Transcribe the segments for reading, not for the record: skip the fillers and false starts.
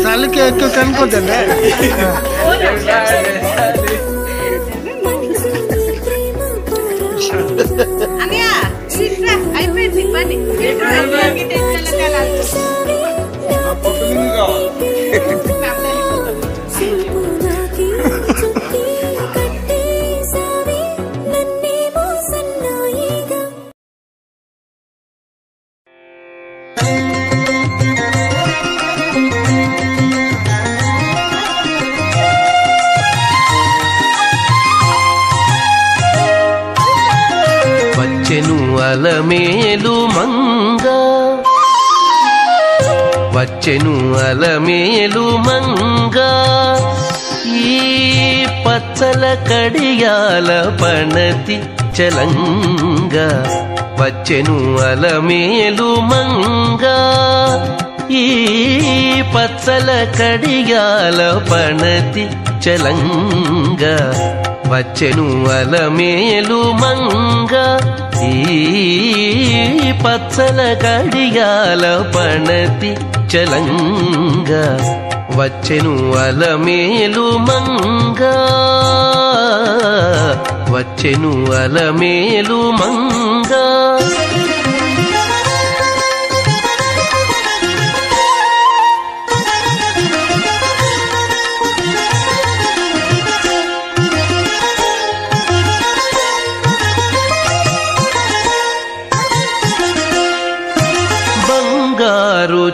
साल के एक कन को देने अनिया सिस्टर आई पे दिवानी అలమేలు మంగ వచ్చెను అలమేలు మంగ ఈ పచ్చల కడియాల పణతి చలంగ వచ్చెను అలమేలు మంగ ఈ పచ్చల కడియాల పణతి చలంగ వచ్చెను అలమేలు మంగ ఈ పచ్చల కడియాల పణతి చలంగ వచ్చెను అలమేలు మంగ వచ్చెను అలమేలు మంగ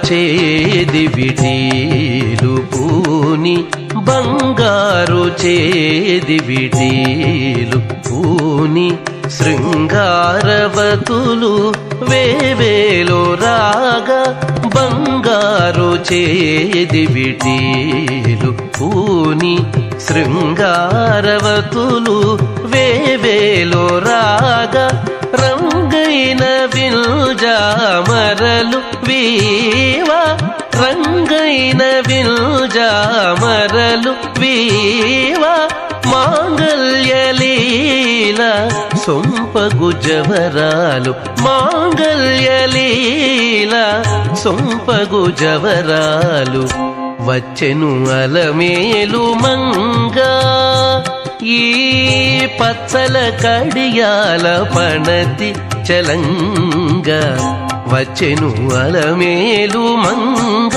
చేది విటీలు పూని బంగారు చేది విటీలు పూని శృంగారవతులు వేవేలో రాగా బంగారు చేది విటీలు పూని శృంగారవతులు వేవేలో రాగా రంగైన విల్జామరలు వీవా రంగైన విల్జామరలు వీవా మాంగల్యలీల సొంపగు జవరాలు మాంగల్యలీల సొంపగు జవరాలు వచ్చెను అలమేలు మంగ ఈ పచ్చల కడియాల పణతి చలంగ వచ్చెను అలమేలు మంగ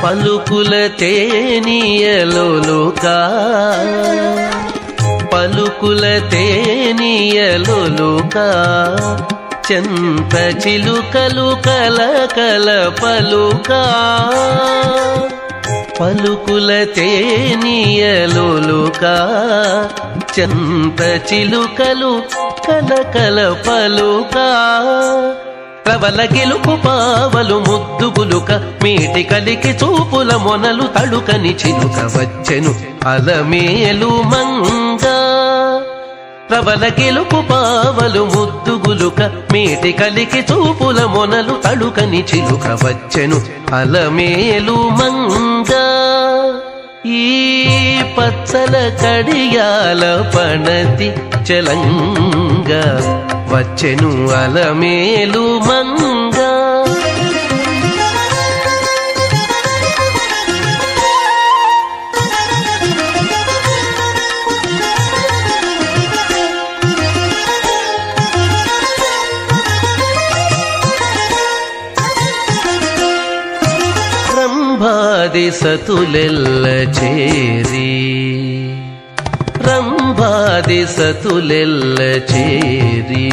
పలుకుల తేనియలోలుకా పలుకుల తేనియలోలుకా చెంత చిలుకలు కలకల పలుకా పలుకుల తేనియలోలుకా చెంత చిలుకలు కలకల పలుకా ప్రబల గెలుపు పావలు ముద్దుగులుక మీటి కలికి చూపుల మొనలు తడుకని చిలుక వచ్చెను అలమేలు మంగ ప్రబల గెలుపు పావలు ముద్దుగులుక మీటి కలికి చూపుల మొనలు తడుకని చిలుక వచ్చెను అలమేలు మంగ ఈ పచ్చల కడియాల పణతి చలంగ వచ్చెను అలమేలు మంగ రంభాది సతులెల్ల చేరి రంభాది సతులెల్ల చేరి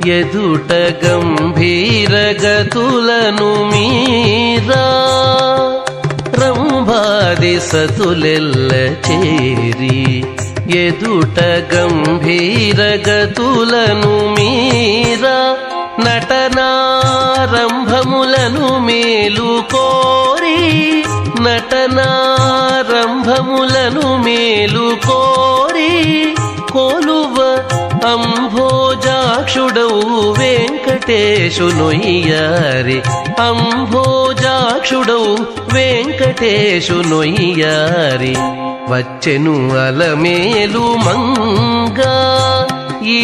ఎదుట గంభీర గతులను మీరా రంభాది సతులెల్ల చేరి ఎదుట గంభీర గతులను మీరా నటనారంభములను మేలు కోరి నటనారంభములను మేలు కోరి కొలువ అంభోజాక్షుడవు వెంకటేశునొయ్యారి అంభోజాక్షుడవు వెంకటేశునొయ్యారి వచ్చెను అలమేలు మంగా ఈ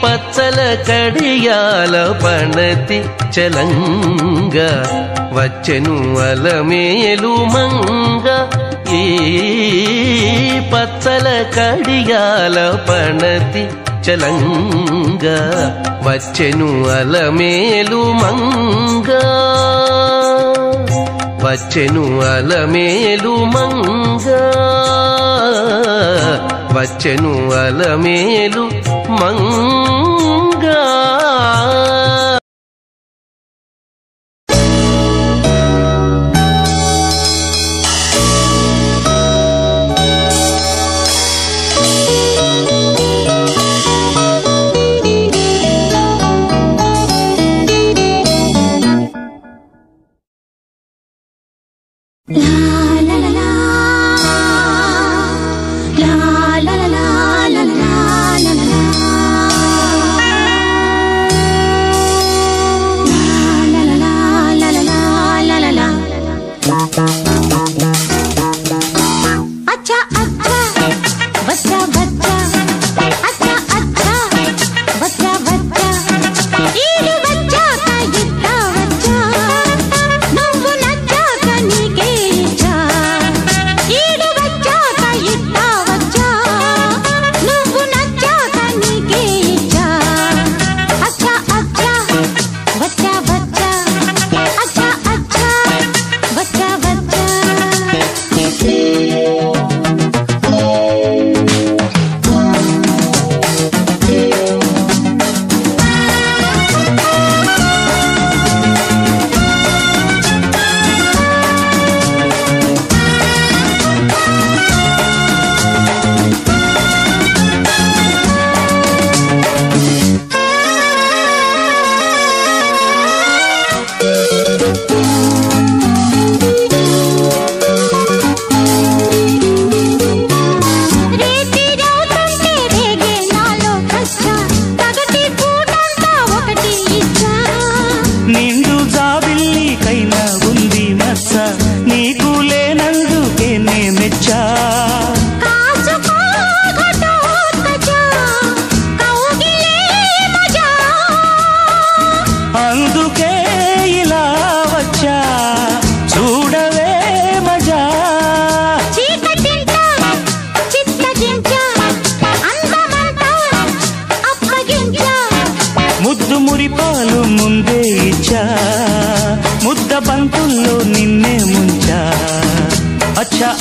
పచ్చల కడియాల పణతి చలంగా వచ్చెను అలమేలు మంగా ఈ పచ్చల కడియాల పణతి చలంగా వచ్చెను అలమేలు మంగా వచ్చెను అలమేలు మంగా వచ్చెను అలమేలు మంగా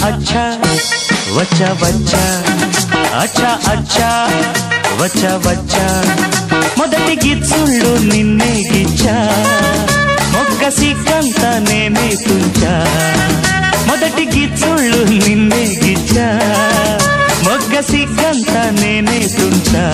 अच्छा वच्चा वच्चा अच्छा अच्छा वच्चा वच्चा మొదటి గిచ్చుళ్ళు నిన్నే గిచ్చా మొగ్గ సిగ్గంత నేనే తుంచా మొదటి గిచ్చుళ్ళు నిన్నే గిచ్చా మొగ్గ సిగ్గంత నేనే తుంచా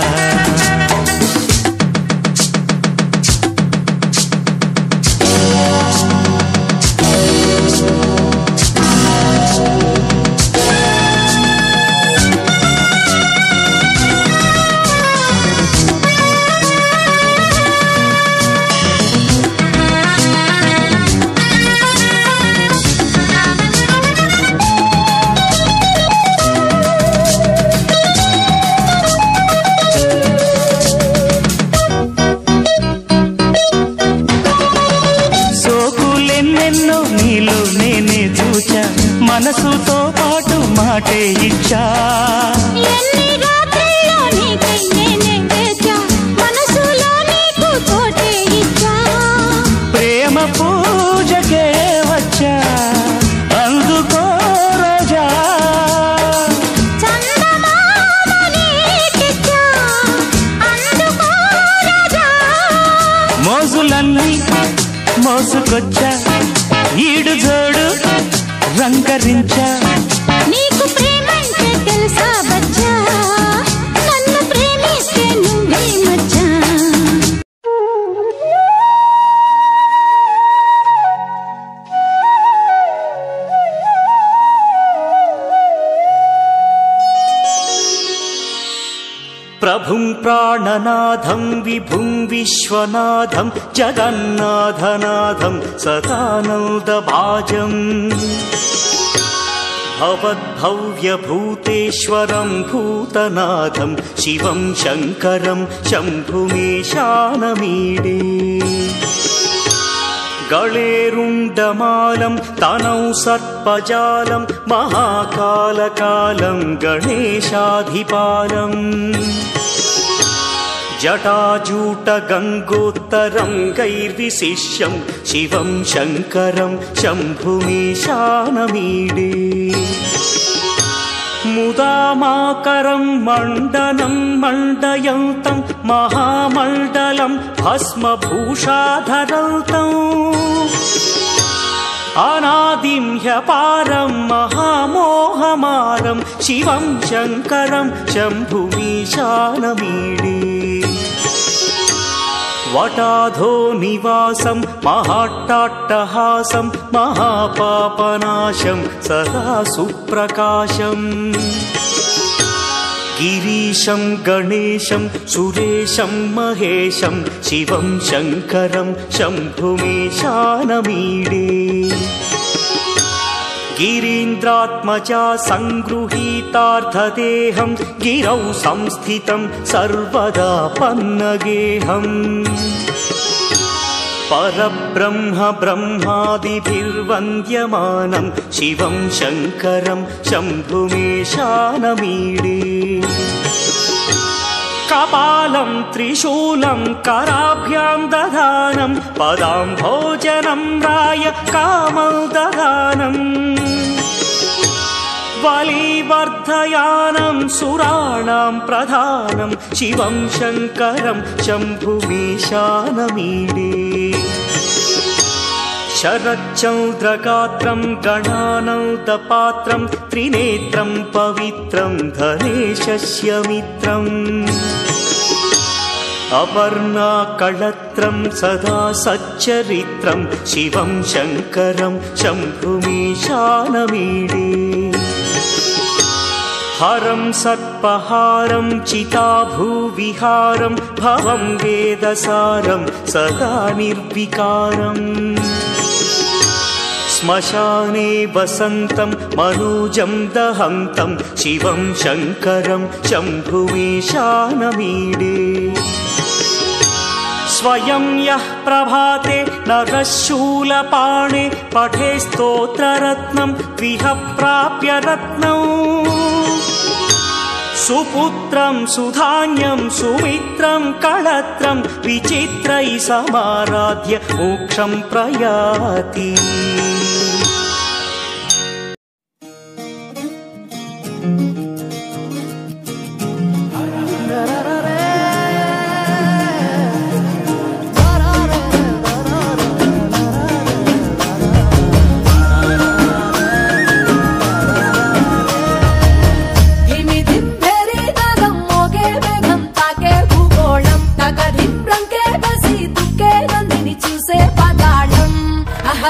మనసుతో పాటు మాటే ఇచ్చా ఎన్ని రాత్రిలో నీకై నేనే వేచా మనసులో నీకు తోటే ఇచ్చా ప్రేమ పూజకే వచ్చా అందుకో రోజా చందమామ నీకిచ్చా అందుకో రాజా మోజులన్నీ మోసుకొచ్చా ఈడు జోడు రంగరించా నీకు ప్రేమంటే తెలుసా బచ్చా నన్ను ప్రేమిస్తే నువ్వే మచ్చా ప్రభుం ప్రాణనాథం విభుం విశ్వనాథం జగన్నాథనాథం సదానందభాజం భవద్భవ్యభూతేశ్వరం భూతనాథం శివం శంకరం శంభుమేశానమీడే గళేరుండమాలం తనౌ సర్పజాలం మహాకాలకాలం గణేశాధిపాలం జటాజూటగంగోత్తరం గైర్విశిష్యం శివం శంకరం శంభుమీశానమీడే ముదామాకరం మండనం మండయంతం మహామండలం భస్మభూషాధరంతం అనాదిం హ్యపారం మహామోహమారం శివం శంకరం శంభుమీశానమీడే వటాధో నివాసం మహాట్టాట్టహాసం మహాపాపనాశం సదా సుప్రకాశం గిరీశం గణేశం సురేశం మహేశం శివం శంకరం శంభుమేశానమీడే గిరీంద్రాత్మజా సంగృహీతార్థదేహం గిరౌ సంస్థితం సర్వదా పన్నగేహం పరబ్రహ్మ బ్రహ్మాదిభిర్వంద్యమానం శివం శంకరం శంభుమేశానమీడే కపాలం త్రిశూలం కరాభ్యాం దధానం పదాంభోజనం రాయ కామం దధానం బలివర్ధయానం సురాణాం ప్రధానం శివం శంకరం శంభుమీశానమీడే శరచ్చంద్రగాత్రం గణానందపాత్రం త్రినేత్రం పవిత్రం ధనేశస్య మిత్రం అపర్ణాకళత్రం సదా సచ్చరిత్రం శివం శంకరం శంభుమీశానమీడే హరం సర్పహారం చితాభూవిహారం భవం వేదసారం సదా నిర్వికారం శ్మశానే వసంతం మనోజం దహంతం శివం శంకరం శంభుమీశానమీడే స్వయం యః ప్రభాతే నరశూలపాణే పఠే స్తోత్రరత్నం విహ ప్రాప్య రత్నం సుపుత్రం సుధాన్యం సుమిత్రం కళత్రం విచిత్రై సమారాధ్య మోక్షం ప్రయాతి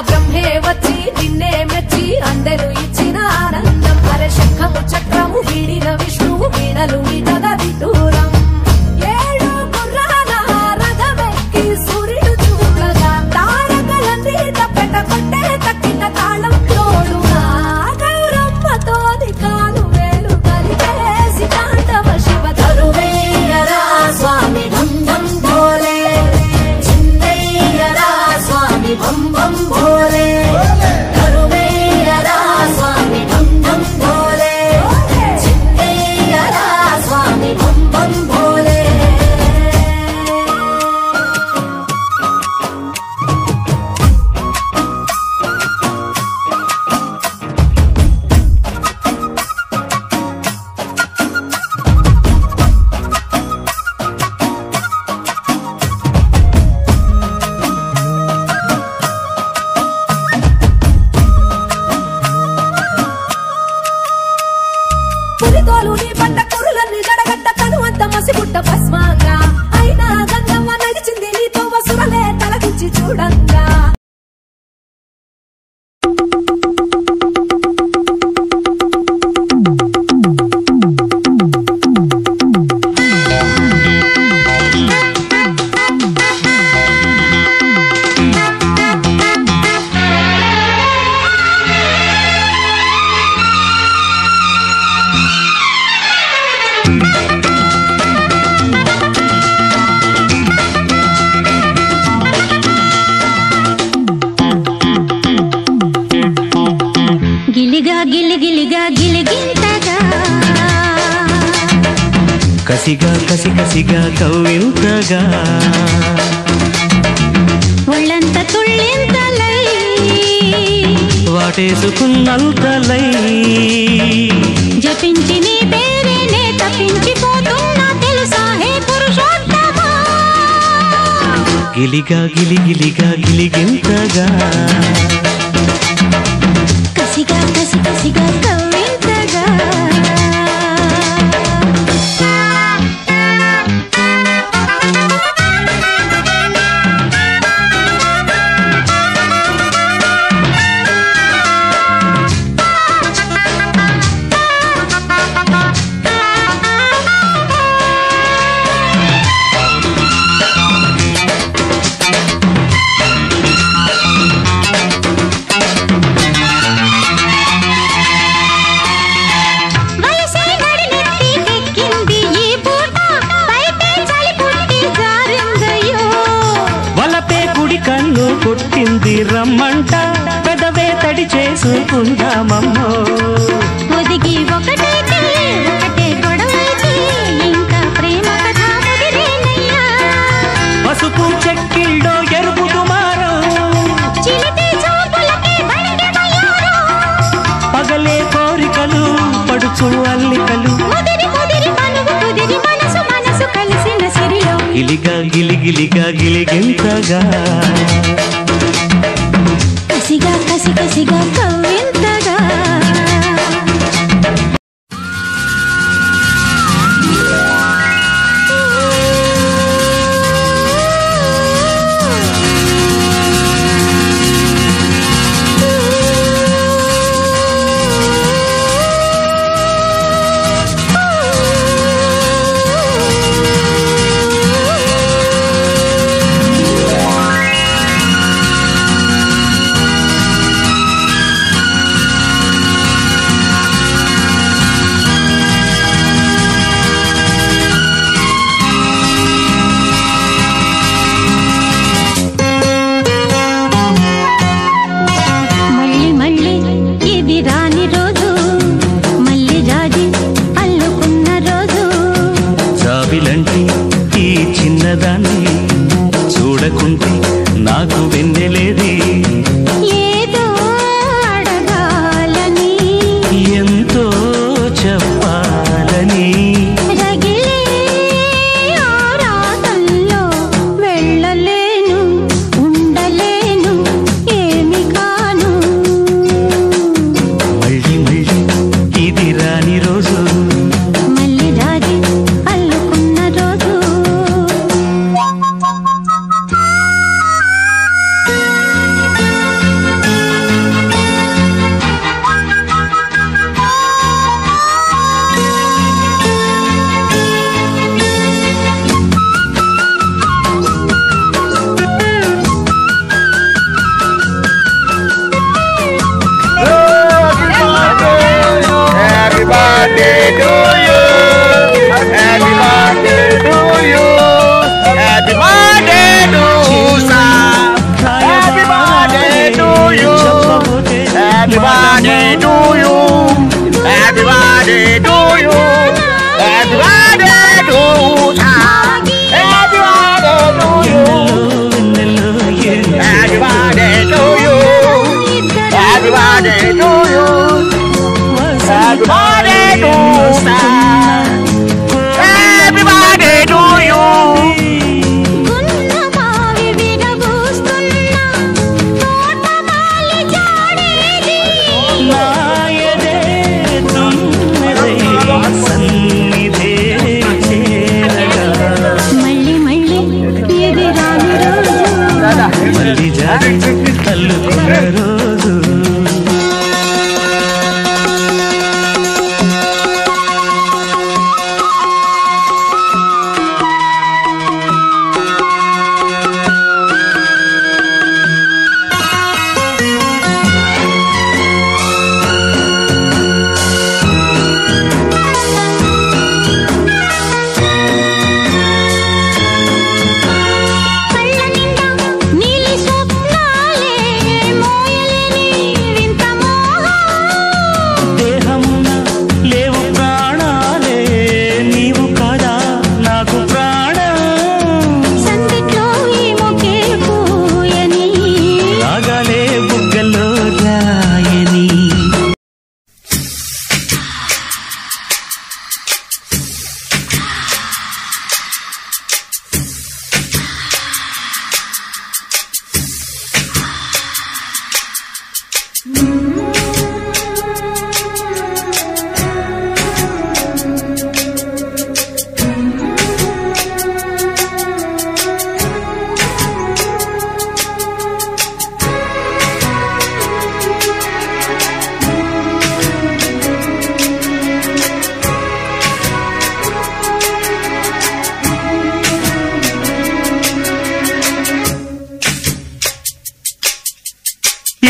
బ్రహ్మే వచ్చి నిన్నే మెచ్చి అందరూ ఇచ్చిన ఆనందం అరే శంఖము చక్రము వీడిన విష్ణువు వీణలు ఇటగా విటూరం ఏడు గుర్రాల రథమెక్కి సూర్యుడు చూడగా తారకలన్నీ తప్పెట కొట్టే తక్కిన తాళం తోడుగా గౌరమ్మతో కాలు వేలు కలిపేసి తాండవ శివ తరువేయరా స్వామి ఢం ఢం భోలే చిన్నయ్యరా స్వామి భం భం భోలే తరువేయరా స్వామి ఢం ఢం భోలే చిన్నయ్యరా స్వామి భం భం భోలే గిలిగిలిగా గిలిగింతగా కసిగా కసి కసిగా కవ్వింతగా ఒళ్ళంత తుళ్ళింతలై వాటేసుకున్నంతలై జపించి నీ పేరేనే తప్పించిపోతున్నా తెలుసా హే పురుషోత్తమా గిలిగా గిలిగిలిగా గిలిగింతగా కసిగా కసి కసిగా కవ్వింతగా కొట్టింది రమ్మంట పెదవే తడి చేసుకుందామమ్మో ఒదిగి ఒకటైతే ఒకటే గొడవైతే ఇంకా ప్రేమ కథ ముదిరేనయ్యా పసుపు చెక్కిళ్ళో ఎరుపు దుమారం చిలిపి చూపులకి బండి మయూరం పగలే కోరికలు పడుచు అల్లికలు ముదిరి ముదిరి మనువు కుదిరి మనసు మనసు కలిసిన సిరిలో గిలిగా గిలిగిలిగా గిలిగింతగా కసిగా కసి కసిగా కవ్వింతగా చూడకుంటే నాకు వెన్నెలేది ఏదో అడగాలని ఎంతో చెప్పాలని రగిలే ఆరాటంలో వెళ్ళలేను ఉండలేను ఏమి కాను మళ్ళీ మళ్ళీ ఇది రాని రోజు మళ్ళీ రాజీ అల్లుకున్న రోజు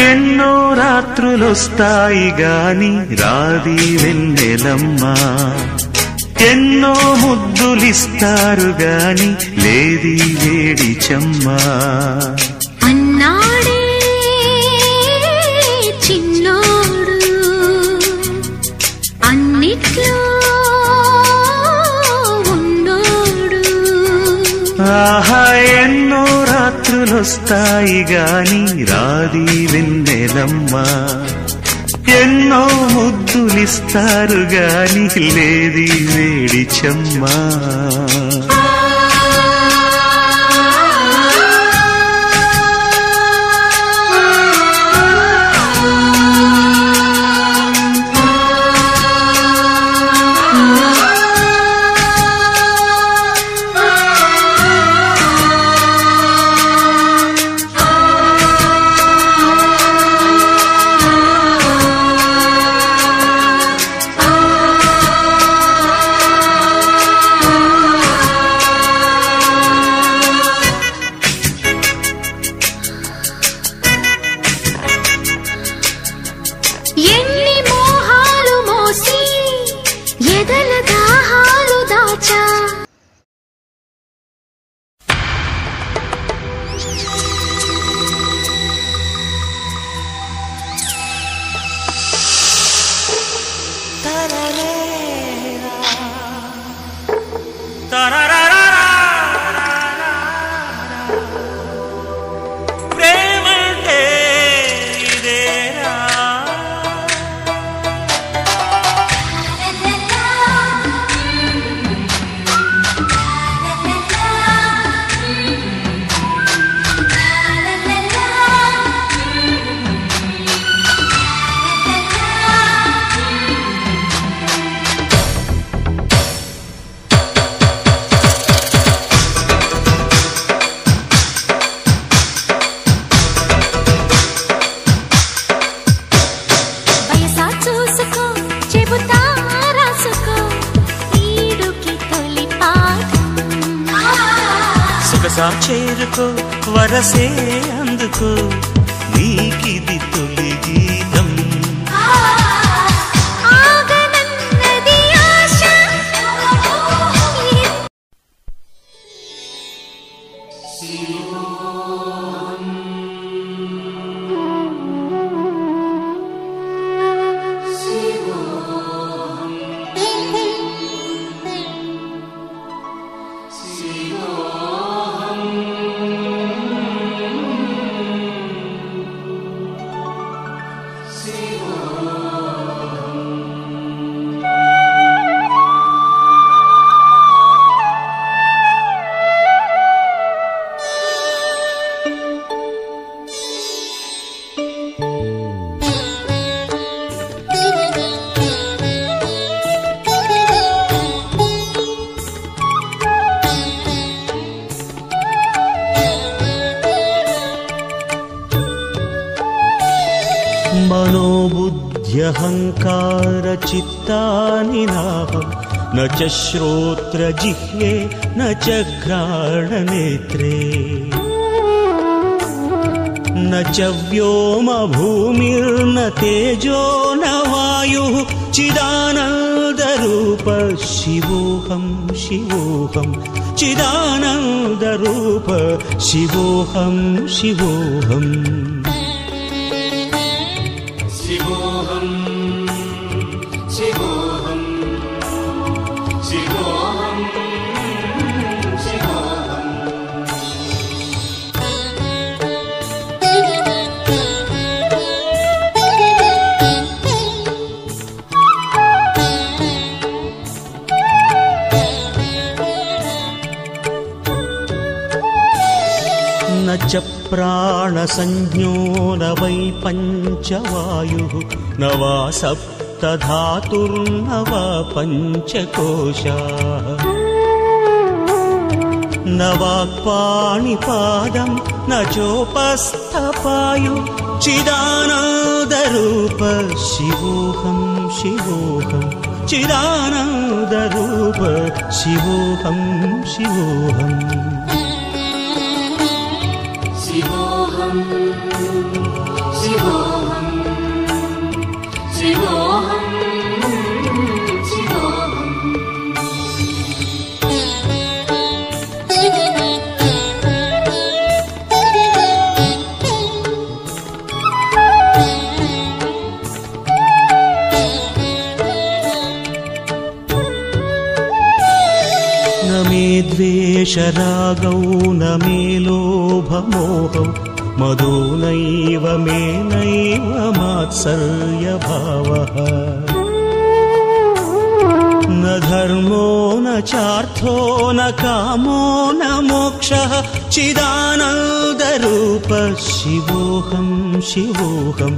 ఎన్నో రాత్రులొస్తాయి గాని రాది వెన్నెలమ్మ, ఎన్నో ముద్దులిస్తారు గాని లేది వేడి చెమ్మ. అన్నాడే చిన్నోడు అన్నిట్లో ఉన్నోడు. ఆహా ఎన్నో రాత్రులొస్తాయి గాని రాది వెన్నెలమ్మ, ఎన్నో ముద్దులిస్తారు గాని లేది వేడి చెమ్మ. చేరుకో వరసే అందుకో నీకిది తొలి గీతం. मनोबुद्ध्यहंकार चित्तानि नाहं न च श्रोत्र जिह्वे न च घ्राणनेत्रे न च व्योम भूमिर्न तेजो न वायुः चिदानन्दरूप शिवोऽहं शिवोऽहं चिदानन्दरूप शिवोऽहं शिवोऽहम् न च प्राणसंज्ञो न वै पञ्चवायुः न वा सप्तधातुर्न वा पञ्चकोशाः न वाक्पाणिपादं न चोपस्थपायुः चिदानन्दरूप शिवोऽहं शिवोऽहं चिदानन्दरूप शिवोऽहं शिवोऽहम् शिवोऽहं शिवोऽहम् శివోహం శివోహం न मे द्वेषरागौ न मे लोभमोहौ मदो नैव मे नैव मात्सर्यभावः न धर्मो न चार्थो न कामो न मोक्षः चिदानन्दरूप शिवोऽहं शिवोऽहं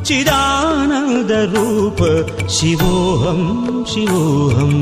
चिदानन्दरूप शिवोऽहं शिवोऽहम्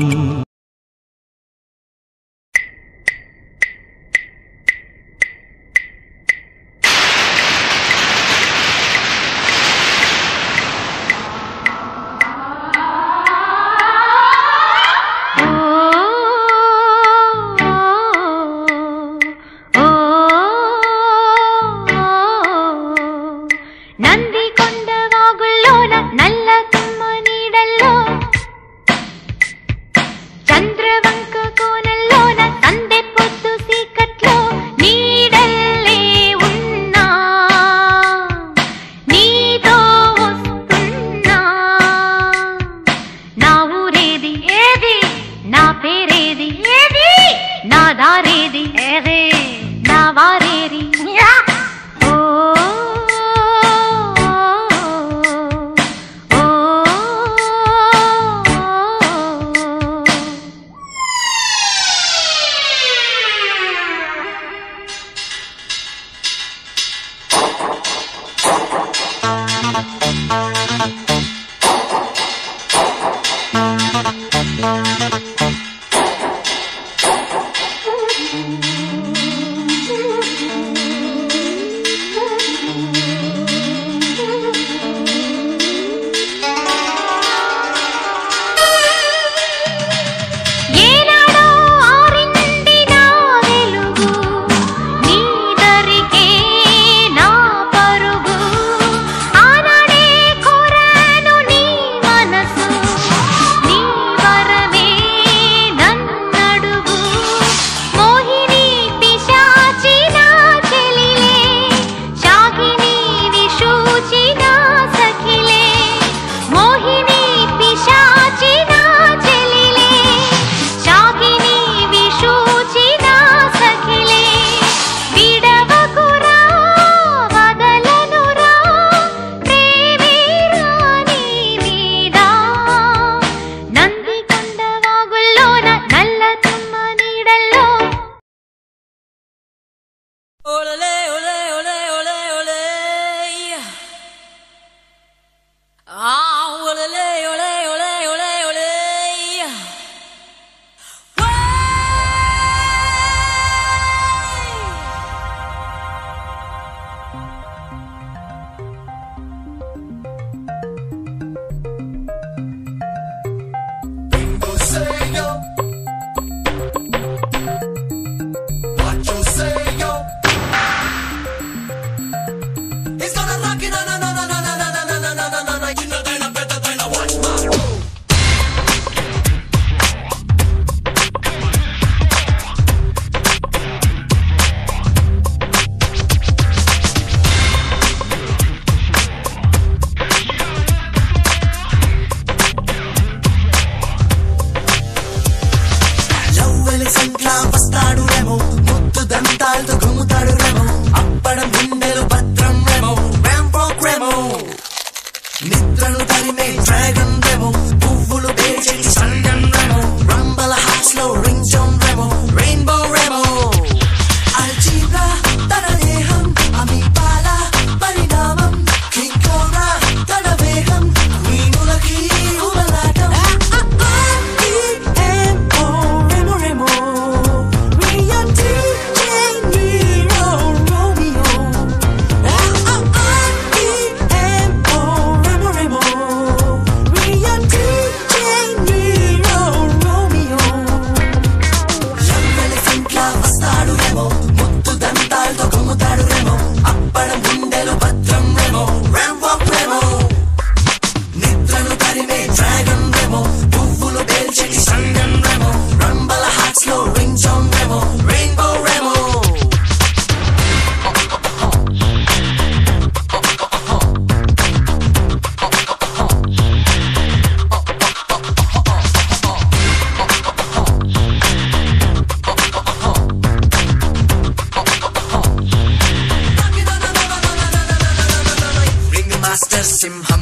Rio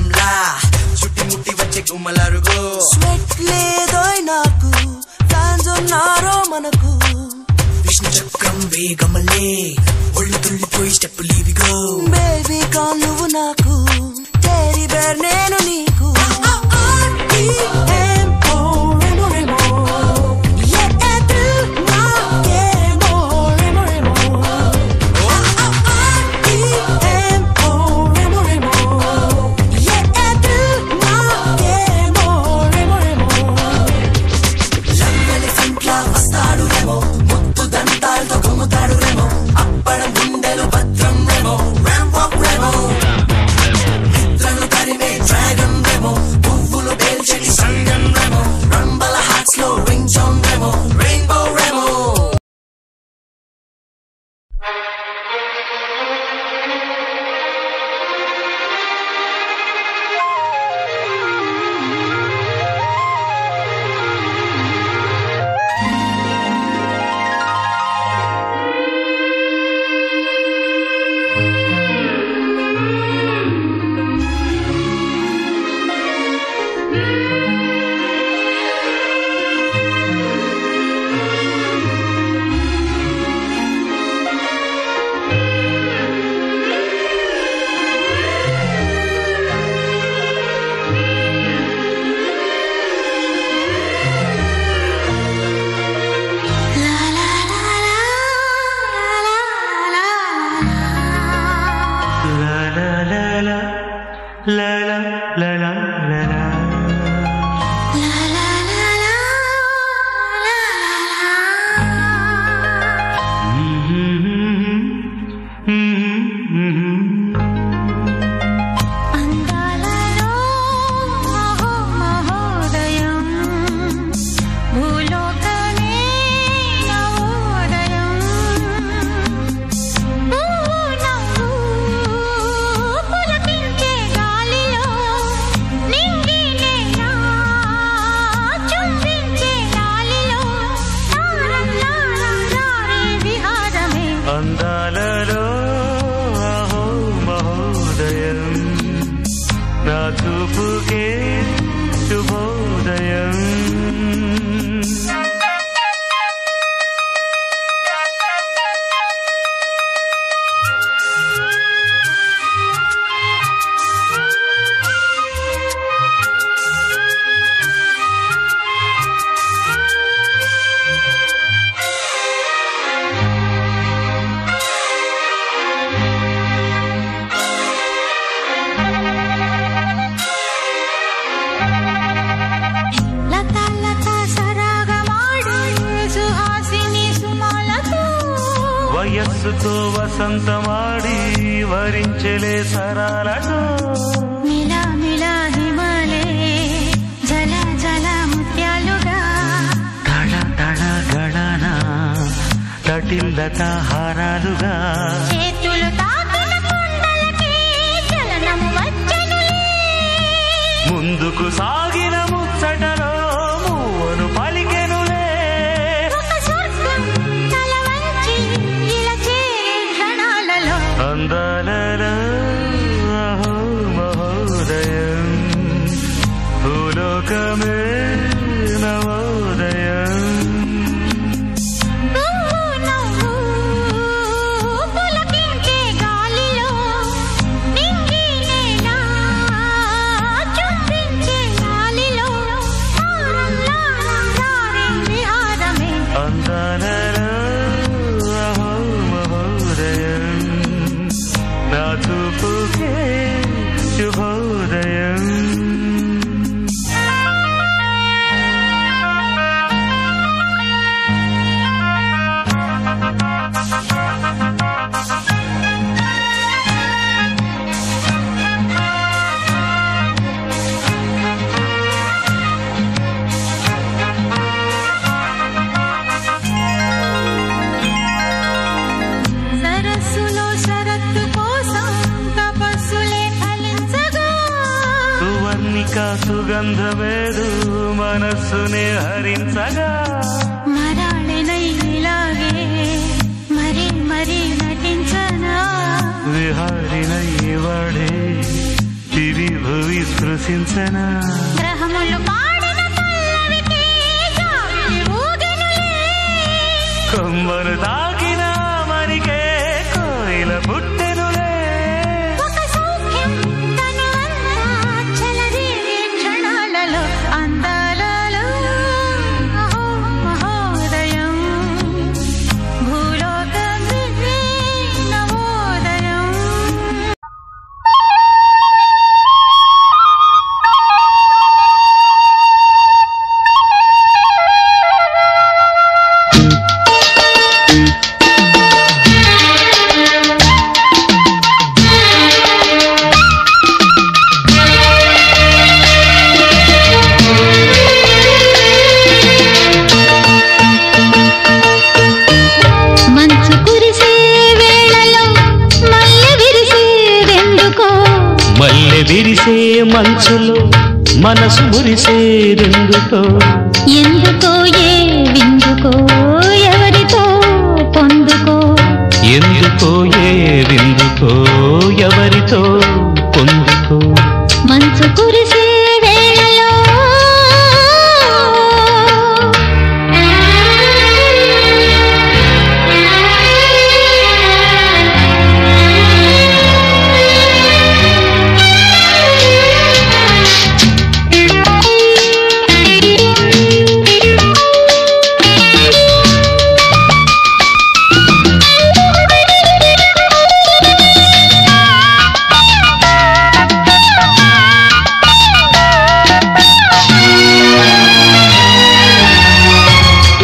వర్షంలా చుట్టుముట్టి వచ్చే గుమ్మలరుగో స్వెట్ లేదో నాకు ఫ్యాన్స్ ఉన్నారో మనకు విష్ణు చక్రం వేగమలే ఒళ్ళు తుళ్ళిపోయి స్టెప్పులు ఇవిగో బేబీ కాల్ నువ్వు నాకు టెరీ బేర్ నేను నీకు వయస్సుతో వసంతమాడి వరించెలే సరాలతో మిలా మిలా హిమాలే జల జల ముత్యాలుగా తళ తళ గళన తటిల్లత హారాలుగా చేతులు తాకిన కొండలకి చలనం వచ్చెనులే ముందుకు సాగిన ముచ్చటలో మూవను పలికెనులే ఒక స్వర్గం తల వంచి ఇలా చేరే క్షణాలలో అందాలలో అహో మహోదయం భూలోకమే నవోదయం నువ్వు నవ్వు పులకించే గాలిలో నింగి నేల చుంబించే గాలిలో తారల్లా జారే విహారమే అందాలలో అహో మహోదయం నా చూపుకే శుభోదయం సరస్సులో శరత్తు కోసం తపస్సులే ఫలించగా సువర్ణిక సుగంధమేదు మనస్సునే హరించగా మరాళినై ఇలాగే మరి మరి నటించనా విహారినై వాడే భువి స్పృశించనా గ్రహములు పాడిన పల్లవికి జాబిలి ఊగెనులే. కొమ్మను తాకిన మరికే కోయిల పుట్టెనులే ఒక సౌఖ్యం తనువంతా చెలరేగే క్షణాలలో అందాలలో అహో మహోదయం భూలోకమే నవోదయం. మంచు కురిసే వేళలో మల్లె విరిసేదెందుకో మల్లె విరిసే మంచులో మనసు మురిసేదెందుకో ఎందుకో ఏ విందుకో ఎవరితో పొందుకో ఎందుకో ఏ విందుకో ఎవరితో పొందుకో మంచు కురిసే వేళలో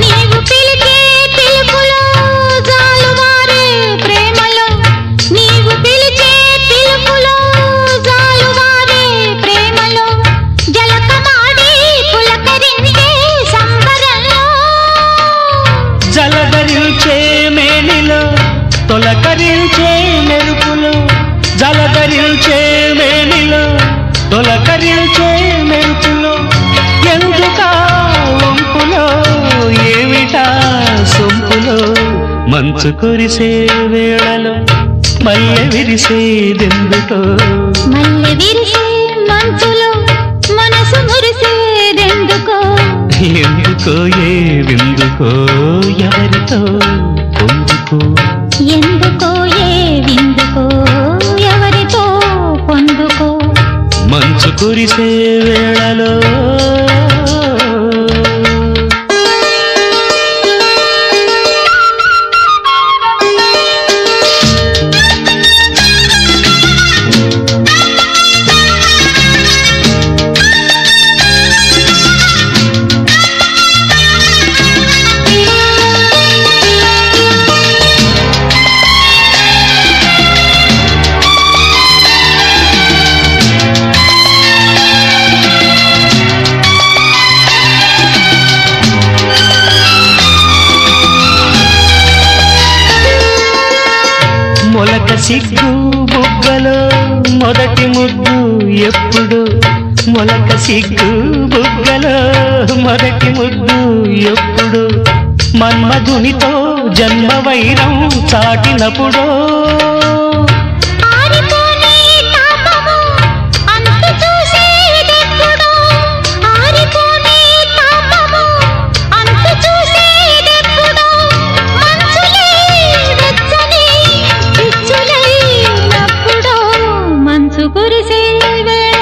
నీవు పిలిచే పిలుపులో జాలువారే ప్రేమలో నీవు పిలిచే పిలుపులో జాలువారే ప్రేమలో జలకమాడి పులకరించే సంబరంలో జలధరించే మేనిలో తొలకరించే మెరుపులో జలధరించే మేనిలో తొలకరించే మెరుపులో ఎందుకా వంపులో ఏమిటా సొంపులో మంచు కురిసే వేళలో మల్లె విరిసేదెందుకో మల్లె విరిసే మంచులో మనసు మురిసేదెందుకో ఎందుకో ఏ విందుకో ఎవరితో పొందుకో ఎందుకో ఏ విందుకో ఎవరితో పొందుకో మంచు కురిసే వేళలో మొలక సిగ్గు బుగ్గలో మొదటి ముద్దు ఎప్పుడు మొలక సిగ్గు బుగ్గలో మొదటి ముద్దు ఎప్పుడు మన్మధునితో జన్మ వైరం చాటినప్పుడు ఆరిపోని తాపము అంతు చూసేదెప్పుడో ఆరిపోని తాపము అంతు చూసేదెప్పుడో మంచులే వెచ్చని పిచ్చులైనప్పుడో మంచు కురిసే వేళ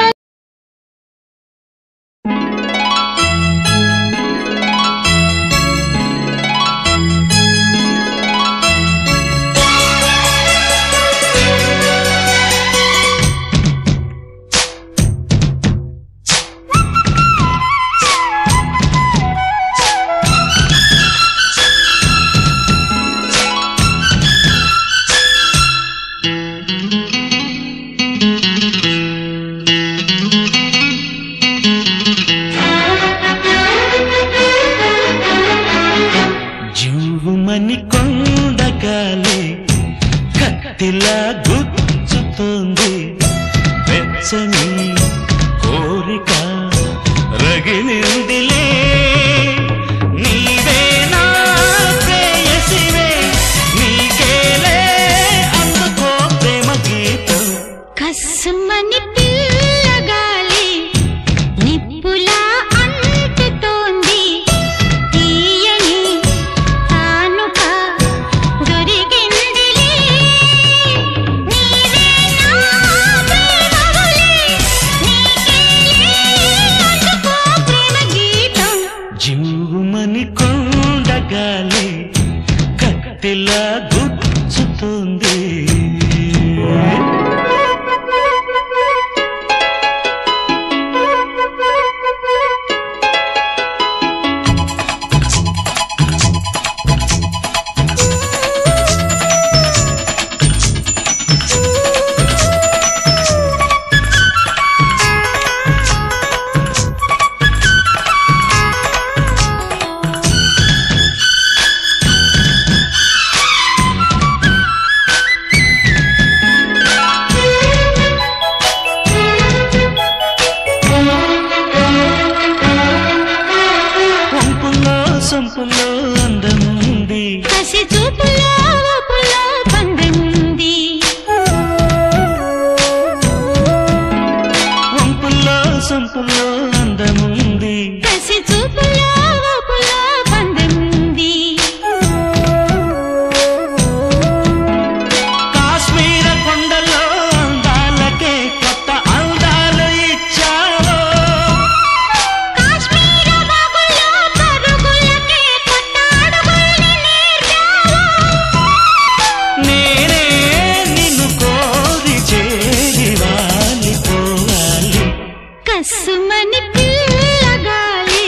కసుమని పిల్లగాలి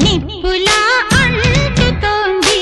నిప్పులా అంటుతోంది.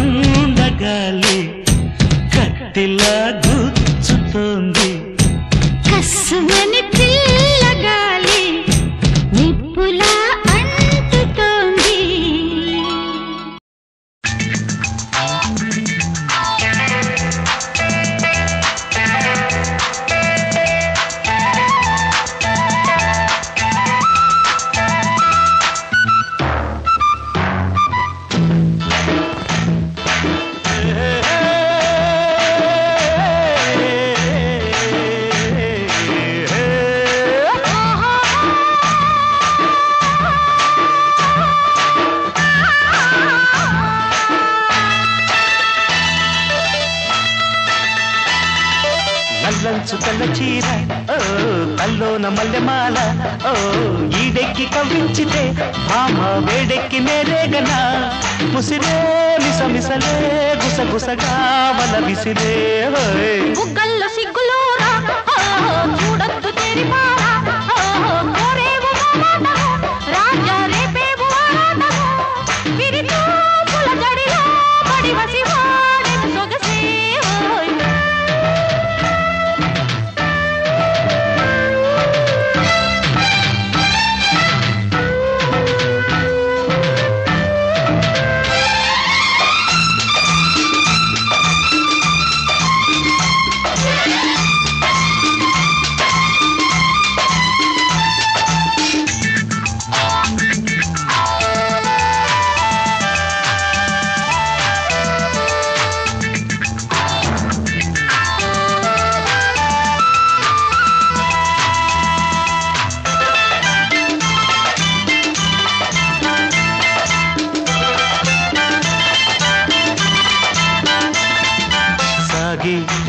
కొండగాలి కత్తిలా గుచ్చుతోంది. కసుమని పిల్లగాలి నిప్పులా అంటుతోంది. చుక్కల చీర ఓ కల్లోన మల్లెమాల ఓ ఈడెక్కి కవ్వించితే భామ వేడెక్కి నేరేగనా ముసిరే మిసమిసలే గుసగుసగా వల విసిరే బుగ్గల్లో సిగ్గులోరా చూడొద్దు తెరిపారా కోరేవు రాజా రేపేవు విరితో పుల జడిలో పడి వసివాడెను సొగసే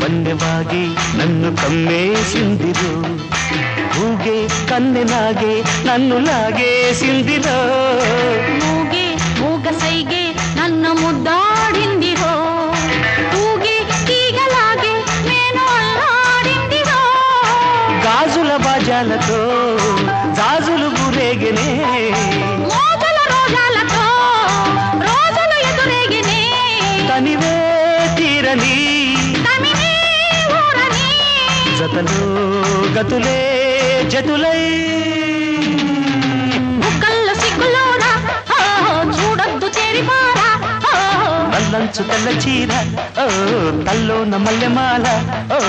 వన్యವಾಗಿ నన్ను కమ్మేసిందిరో ఊగే కన్నెలాగే నన్ను లాగేసిందిరో మూగే మూగ సైగే నన్ను ముద్దాడిందిరో ఊగే తీగలాగే నేను అల్లాడిందిరో గాజుల బాజాలతో గాజులు గురేగనే మోతల రోజాలతో రోజులు ఎదురేగనే తనివే తీరని జతలో గతులే జతులై బుగ్గల్ల సిగ్గులోరా చూడొద్దు తెరిపారా నల్లంచు తెల్ల చీర ఓ తల్లోన మల్లెమాల ఓ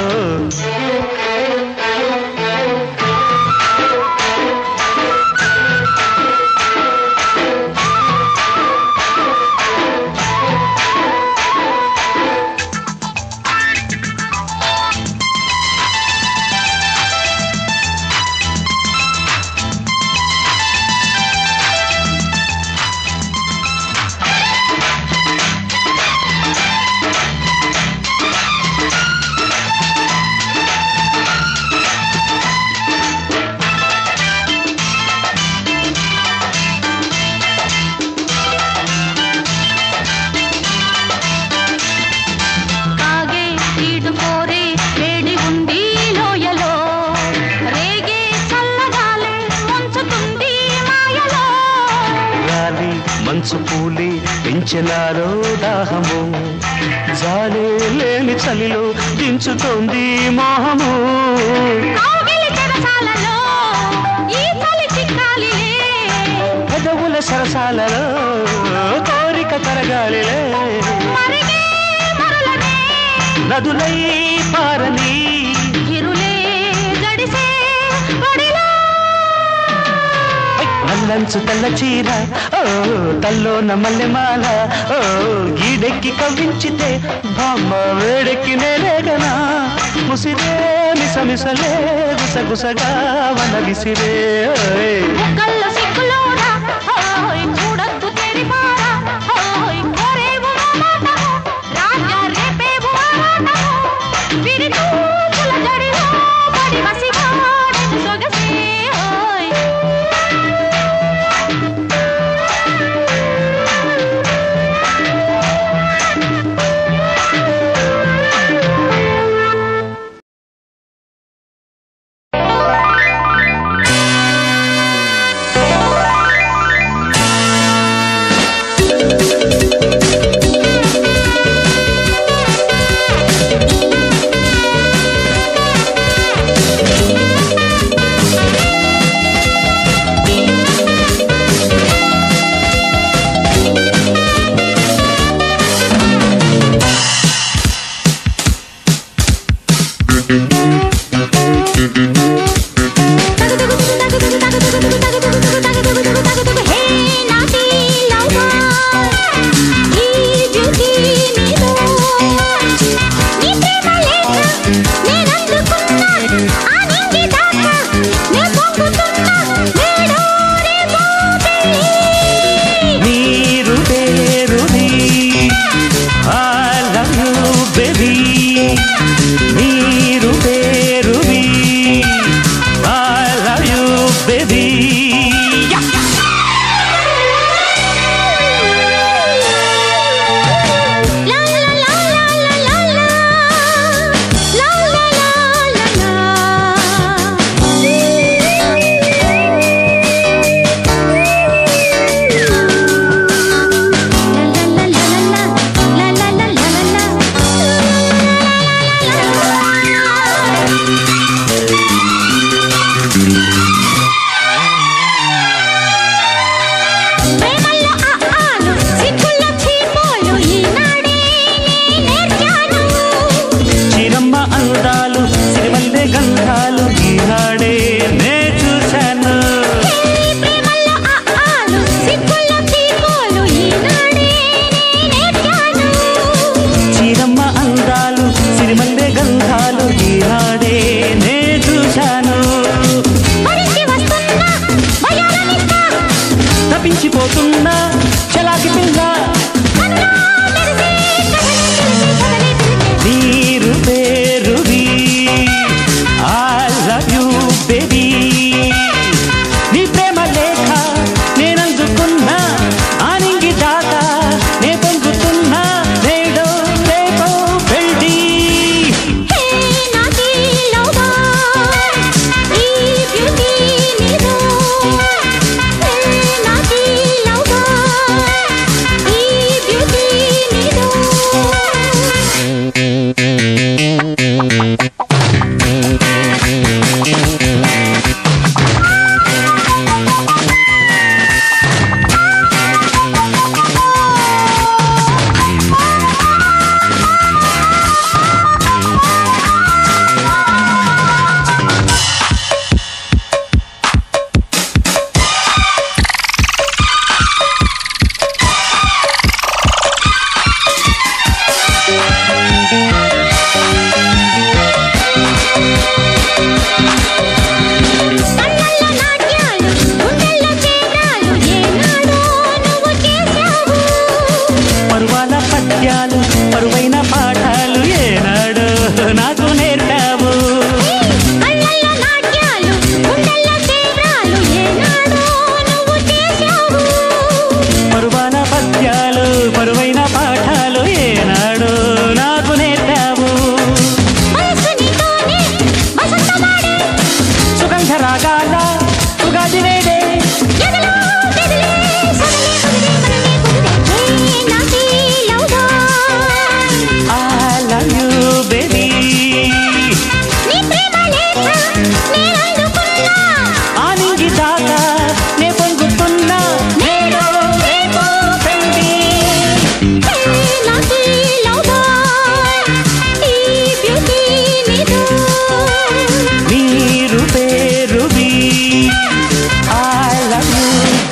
మంచు పూలి పెంచెనాలో దాహము జాలే లేని చలిలో దించుతోంది మోహము పెదవుల సరసాలలో కోరిక తరగాలిలే నదులై పారని నల్లంచు తెల్ల చీర ఓ తల్లోన మల్లెమాల ఓ గీడెక్కి కవ్వించితే బామ్మ వేడెక్కి నేరేగనా ముసిరే మిసమిసలే గుసగుసగా వన విసిరే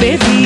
చెప్పేది.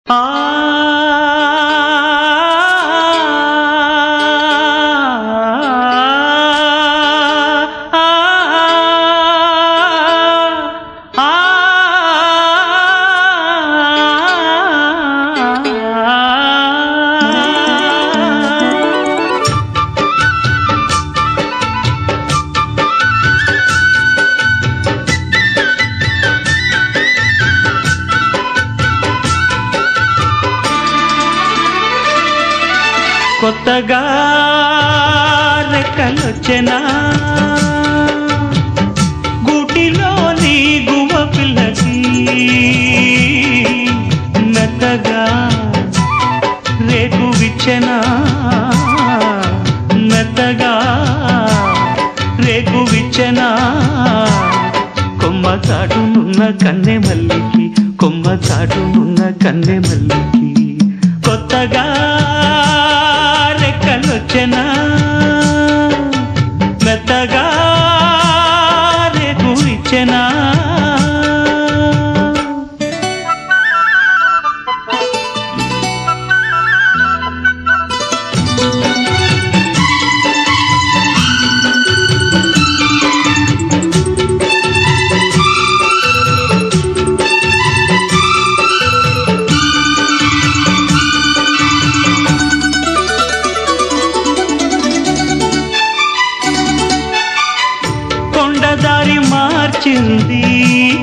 ఆ కొత్తగా రెక్కలొచ్చెనా గూటిలోని గువ్వ పిల్లకి మెత్తగా రేకు విచ్చెనా మెత్తగా రేకు విచ్చెనా కొమ్మ చాటునున్న కన్నె మల్లికి కొమ్మ చాటునున్న కన్నె మల్లికి కొత్తగా రెక్కలొచ్చెనా మెత్తగా రేకు విచ్చెనా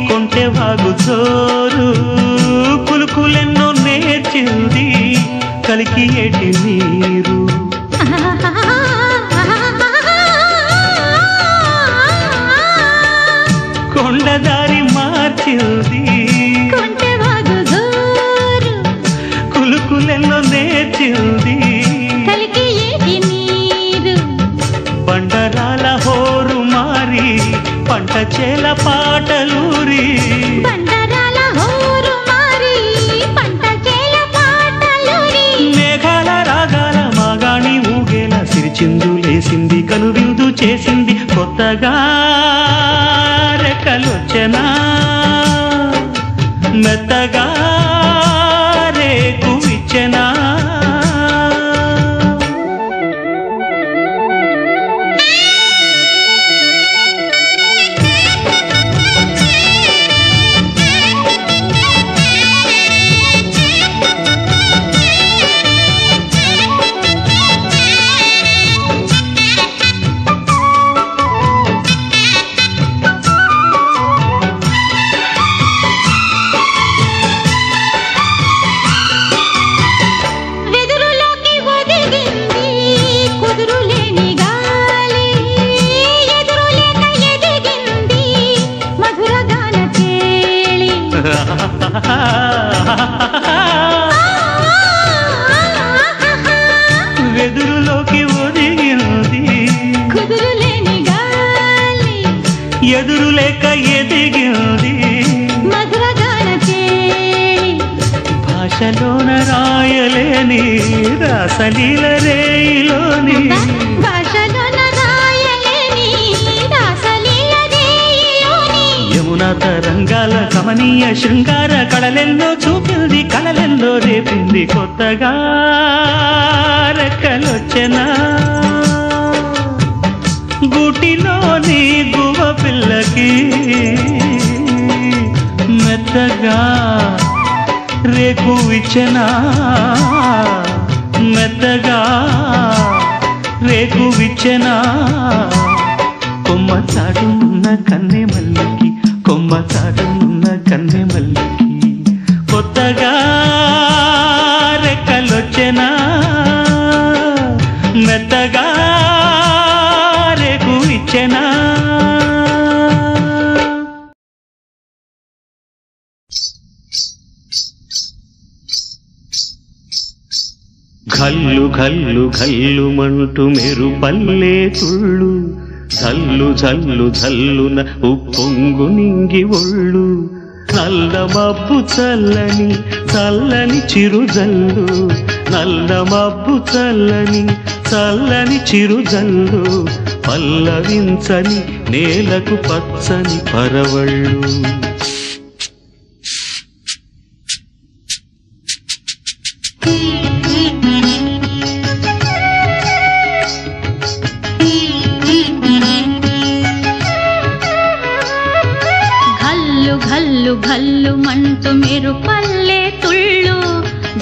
కొంటె వాగు జోరు కులుకులెన్నో నేర్చింది కలికి ఏటి నీరు కొండదారి మార్చింది కొంటె వాగు జోరు కులుకులెన్నో నేర్చింది కలికి ఏటి నీరు బండరాల హోరు మారి పంట చేల పాటలూరి బండరాల హోరు మారి పంట చేల పాటలూరి మేఘాల రాగాల మాగాణి ఊగేల సిరిచిందులేసింది కనువిందు చేసింది కొత్తగా రెక్కలొచ్చెనా మెత్తగా రేకు విచ్చెనా వెదురులోకి ఒదిగింది కుదురులేని గాలి ఎదురులేక ఎదిగింది మధురగాన చేలి భాషలోన రాయలేని రాసలీల రేయిలోని భాషలోన రాయలేని రాసలీల రేయిలోని యమునా తరంగాల కమనీయ శృంగార కళలెన్నో చూపింది కళలెన్నో రేపింది కొత్తగా రెక్కలొచ్చెనా గూటిలోని గువ్వ పిల్లకి మెత్తగా రేకు విచ్చెనా మెత్తగా రేకు విచ్చెనా కొమ్మ చాటునున్న కన్నె మల్లికి కొమ్మ చాటునున్న కన్నె మల్లికి కొత్తగా రెక్కలొచ్చెనా మెత్తగా రేకు ఇచ్చెనా ఘల్లు ఘల్లు ఘల్లుమంటూ మెరుపల్లే తుళ్ళు జల్లు జల్లు జల్లున ఉప్పొంగు నింగి ఒళ్ళు నల్ల మబ్బు చల్లని చల్లని చిరుజల్లు నల్ల మబ్బు చల్లని చల్లని చిరుజల్లు పల్లవించని నేలకు పచ్చని పరవళ్ళు ఘల్లు ఘల్లు మంటూ మెరుపల్లే తుళ్ళు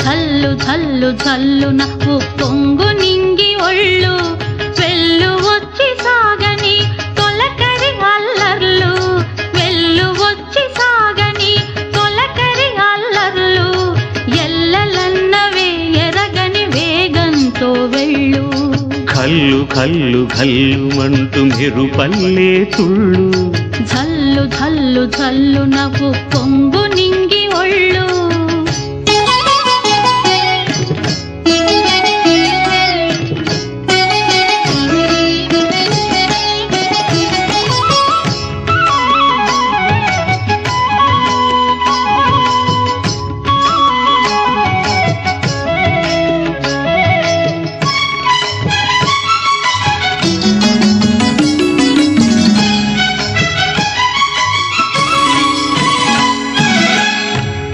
ఝల్లు ఝల్లు ఝల్లున ఉప్పొంగు నింగి ఒళ్ళు వెళ్ళు వచ్చి సాగని తొలకరి అల్లర్లు వెళ్ళు వచ్చి సాగని తొలకరి అల్లర్లు ఎల్లలన్నవే ఎరగని వేగంతో వెళ్ళు కల్లు కల్లు కల్లుమంటూ మెరుపల్లే తుళ్ళు జల్లు జల్లు జల్లు నవ్వు పొంగు నింగి ఒళ్ళు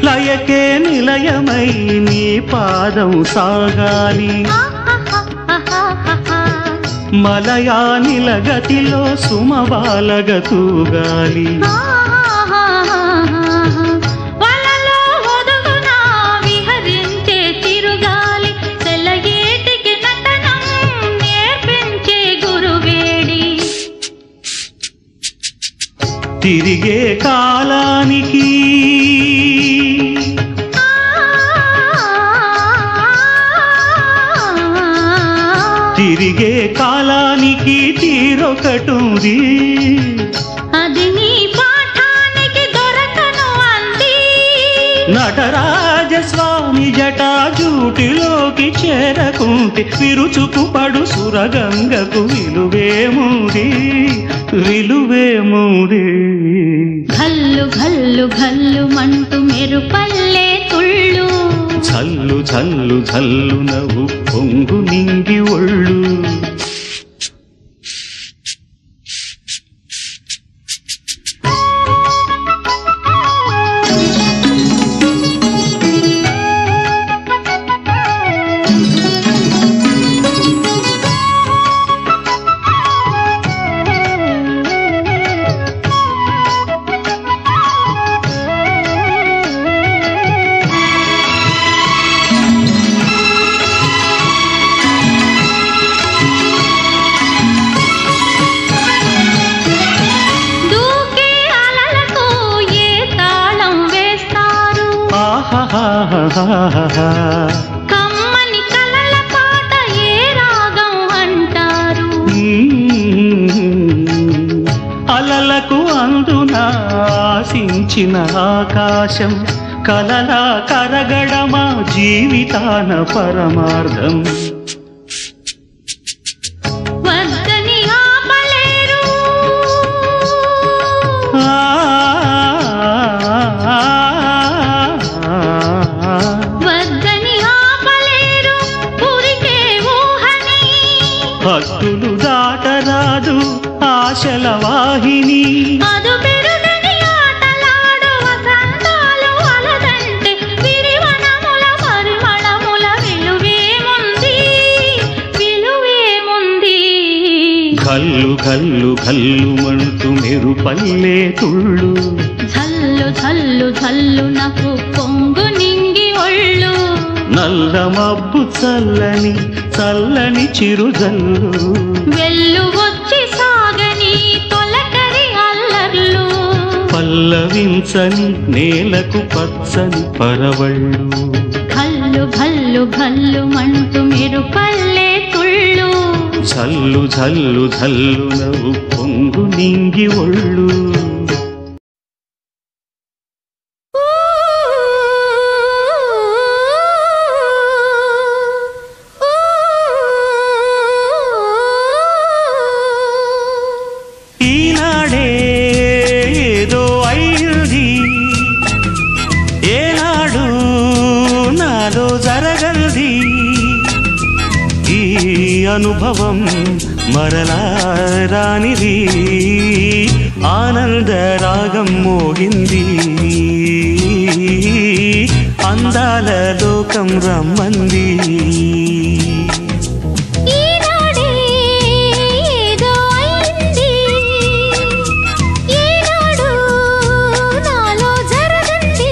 లయకే నిలయమై నీ పాదం సాగాలి మలయానిల గతిలో సుమబాలగ తూగాలి వలలో ఒదుగున విహరించే తిరుగాలి తెల్లయేటికి నటనం నేర్పించే గురువేడి తిరిగే కాలానికి తిరిగే కాలానికి తీరొకటుంది అది నీ పాఠానికి దొరకను అంది నటరాజస్వామి జటాజూటిలోకి చేరకుంటే విరుచుకు పడు సురగంగకు విలువేముంది విలువేముంది ఘల్లు ఘల్లు ఘల్లు మంటూ మెరుపల్లే తుళ్ళు జల్లు జల్లు జల్లు నవ్వు పొంగు నింగి ఒళ్ళు కమ్మని కలల పాట ఏ రాగం అంటారు అలలకు అందున ఆశించిన ఆకాశం కలలా కరగడమా జీవితాన పరమార్థం వద్దని ఆపలేరు వద్దని ఆపలేరు పురికే ఊహని భక్తులు దాటరాదు ఆశల వాహిని అదు పెరుగని ఆటలాడు వసంతాలు అలదంటే విరివనముల పరిమళముల విలువేముంది విలువేముంది కల్లు కల్లు కల్లుమంటూ మెరుపల్లే తుళ్ళు జల్లు జల్లు జల్లు నాకు పొంగు నింగి ఒళ్ళు నల్ల మబ్బు చల్లని చల్లని చిరుజల్లు వెళ్ళు వచ్చి సాగని తొలకరి అల్లర్లు పల్లవించని నేలకు పచ్చని పరవళ్ళు ఘల్లు ఘల్లు ఘల్లు మంటూ మెరుపల్లే తుళ్ళు జల్లు జల్లు జల్లు నవ్వు పొంగు నింగి ఒళ్ళు ఈనాడే ఏదో అయింది ఏనాడు నాలో జరగంది ఈ అనుభవం మరలా రానిది ఆనంద రాగం మోగింది అందాల లోకం రమ్మంది ఈనాడే ఏదో అయింది ఈనాడు నాలో జరగంది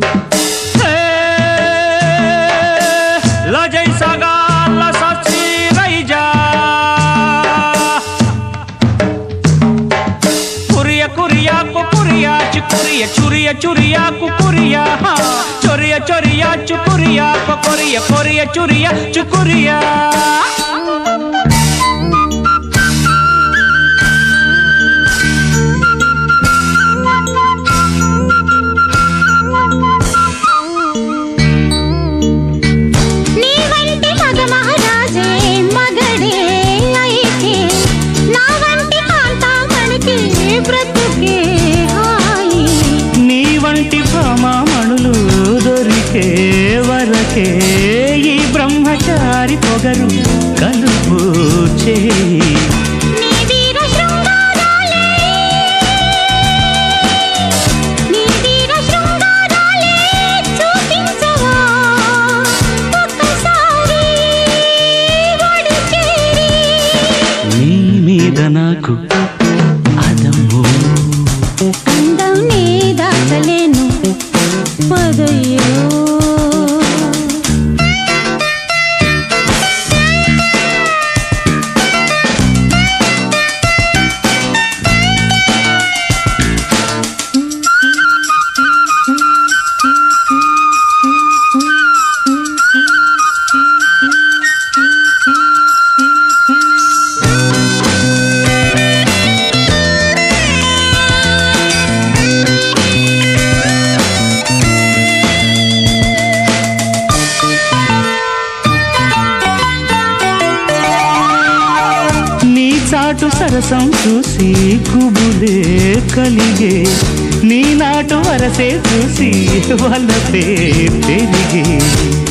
చికురియ చురియ చురియా కుకురియా చొరియ చొరియా చుకురియా కొరియ కొరియ చురియ చుకురియా వరకే ఈ బ్రహ్మచారి పొగరు కలుపు చేయి నీ మీద నాకు అదము అందం నీ దాచలేను పదయ్యో సరసం చూసి గుబులే కలిగే నీ నాటు వరసే చూసి వలపే పెరిగే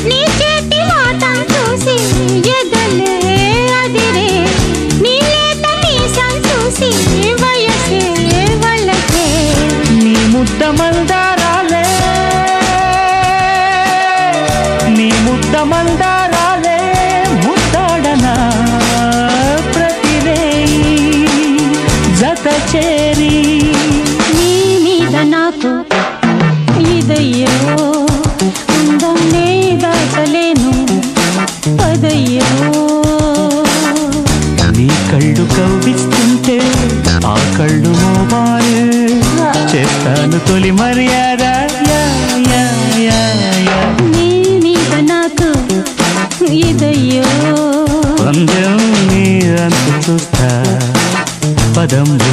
నీ చేతి మాటం చూసి ఎదలే అదిరే నీ లేత మీసం చూసి వయసే వలకే నీ ముద్ద మందారాలే నీ ముద్ద మందారాలే ముద్దాడనా చేరి నీ మీద నాకు ఇదయ్యో అందం నే దాచలేను పదయ్యో నీ కళ్ళు కవ్విస్తుంటే ఆ కళ్ళు మోబాయిల్ చేస్తాను తొలి మర్యాద నీ మీద నాకు ఇదయ్యో అందం నీ అంతు చూస్తా పదంబు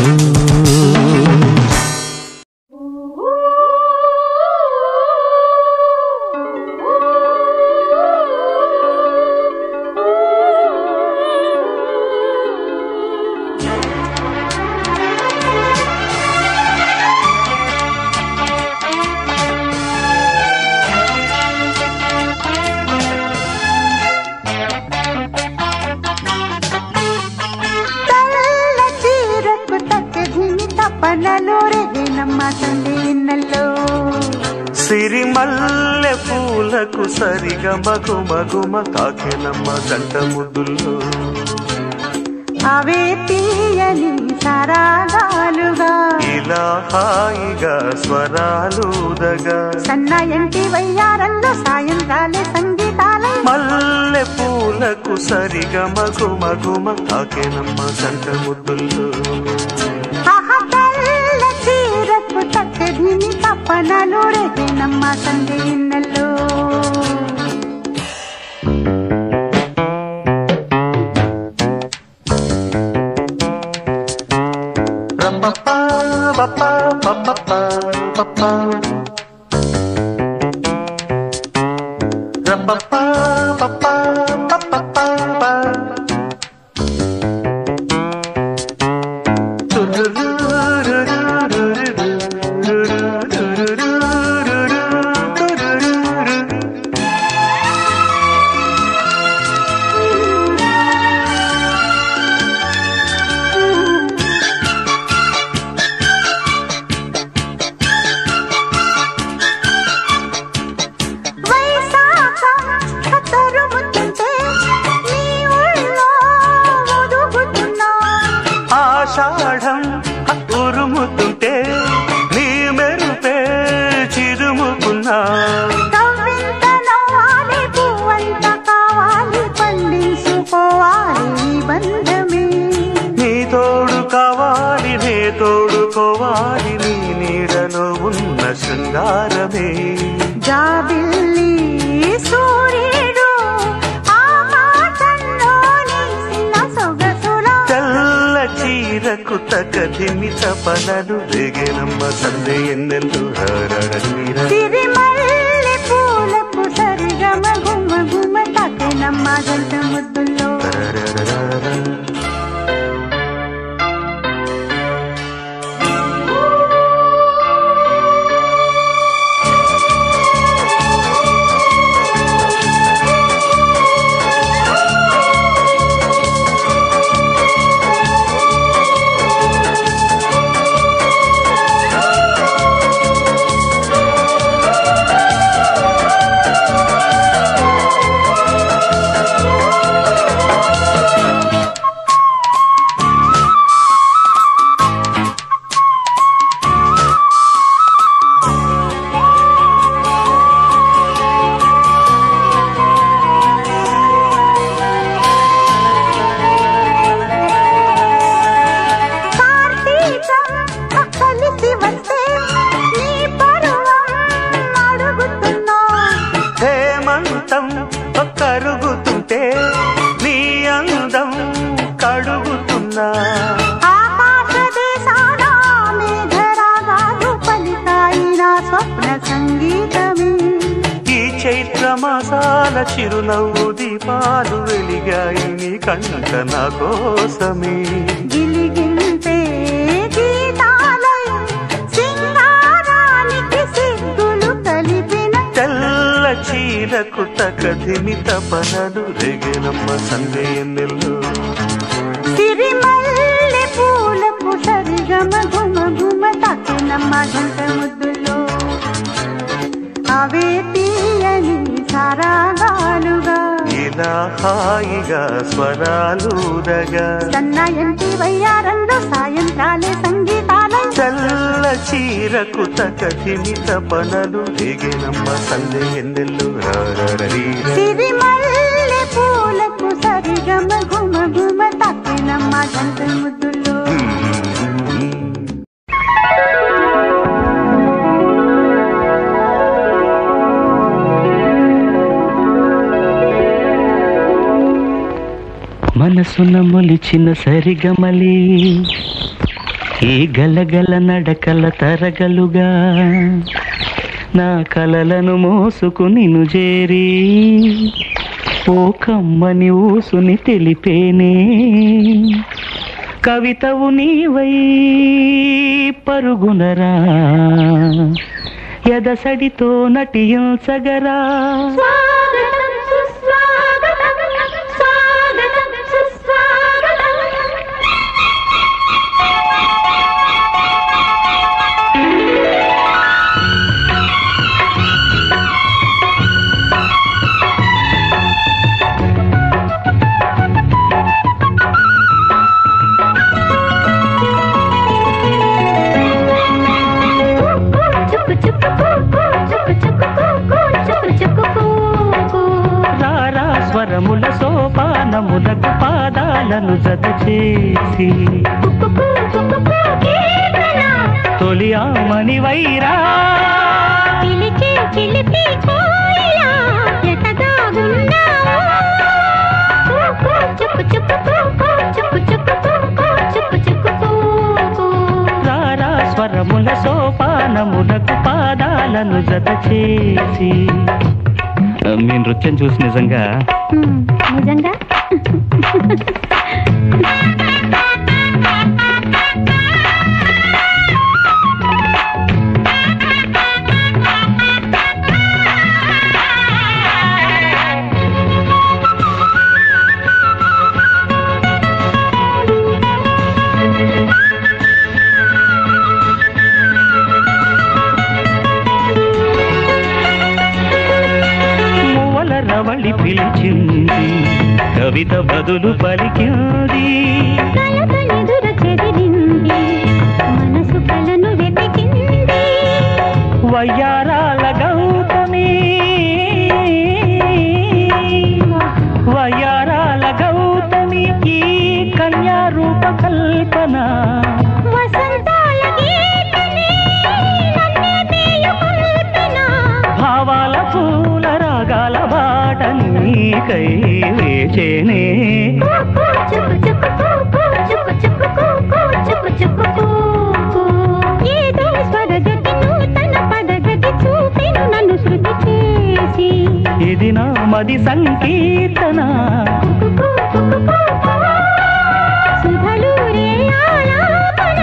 సిరిమల్లె పూలకు సరిగా మగుమ తాకెనమ్మ గంట ముద్దుల్లో అవే తీయని సరాగాలుగా ఇలా హాయిగా స్వరాలుదగా సన్నాయంటి వయ్యారంలో సాయంత్రాలే సంగీతాలే మల్లె పూలకు సరిగా మగుమ తాకెనమ్మ గంట ముద్దుల్లో తక్కదిని తప్పనలు రేగేనమ్మ సందే ఇన్నెల్లో ఆషాఢం ఉరుముతుంటే నీ మెరుపే చిరుముకున్నా పువ్వంత కావాలి పండించుకోవాలి బంధమే నీ తోడు కావాలి నే తోడుకోవాలి నీ నీడలో ఉన్న శృంగారమే జాబిల్లి సూర్యుడు ఆకాశంలోని చిన్న సొగసుల తెల్ల చీరకు తగదిమి తపనలు రేగెనమ్మ సందే ఎన్నెల్లు సిరిమల్లె పూలకు సరిగమ గుమ గుమ తాకెనమ్మ జంట ముద్దుల్లో కరుగుతుంటే నీ అందం కడుగుతున్నా ఆకాశ దేశాన మేఘరాగాలు పలికాయిన స్వప్న సంగీతమే ఈ చైత్ర మాసాల చిరునవ్వు దీపాలు వెలిగాయి నీ కంట నా కోసమే గిలిగింతే గీతాలై సింగారానికి సిగ్గులు కలిపిన తెల్ల చీలకు తకదిమి తపనలు రేగెనమ్మ సందే ఎన్నెల్లు సిరిమల్లె పూలకు సరిగమ గుమ గుమ తాకెనమ్మ జంట ముద్దులో అవే తీయని సారాగాలుగా ఇలా హాయిగా స్వరాలురగా సన్నాయంటి వయ్యారంలో సాయంత్రాలే సంగీతాలై తెల్ల చీరకు తకదిమి తపనలు రేగెనమ్మ సందే ఎన్నెల్లు సిరిమల్లె పూలకు సరిగమ గుమ గుమ తాకెనమ్మ జంట ముద్దులో మనసున మొలిచిన సరిగమలి ఈ గలగల నడకల తరగలుగా నా కలలను మోసుకుని చేరి ఓ కమ్మని ఊసుని తెలిపేనే కవితవు నీవై పరుగునరా ఎదసడితో నటించగరా స్వరముల సోపానములకు పాదాలను జత చేసి తొలి ఆమని వైరా రారా స్వరముల సోపానములకు పాదాలను జత చేసి మీ నృత్యం చూసి నిజంగా రవళి పిలిచింది కవిత బదులు పలికింది మనసు కలను వెతికింది వయ్యారాల గౌతమి వయ్యారాల గౌతమి ఈ కన్యా రూప కల్పన వసంతాల గీతని నన్నే నీకై వేచేనే ఏదో స్వరగతి నూతన పదగతి చూపెను నన్ను శృతి చేసి ఇది నా మది సంకీర్తన సుధలూరే ఆలాపన